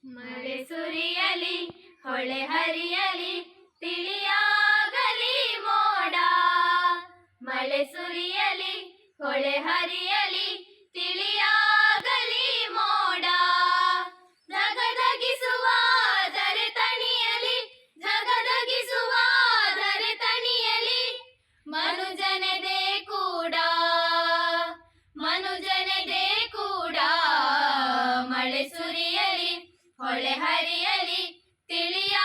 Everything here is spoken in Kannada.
ಮಳೆ ಸುರಿಯಲಿ ಹೊಳೆ ಹರಿಯಲಿ ತಿಳಿಯಾಗಲಿ ಮೋಡ. ಮಳೆ ಸುರಿಯಲಿ ಹೊಳೆ ಹರಿಯಲಿ ತಿಳಿಯಾಗಲಿ ಮೋಡ. ಜಗದಗಿಸುವ ದರೆ ತಣಿಯಲಿ ಜಗದಗಿಸುವ ದರೆ ತಣಿಯಲಿ ಮನುಜನದೇ ಕೂಡ ಮನುಜನದೇ ಕೂಡ. ಮಳೆ ಸುರಿಯಲಿ ಹೊಳೆ ಹರಿಯಲಿ ತಿಳಿಯ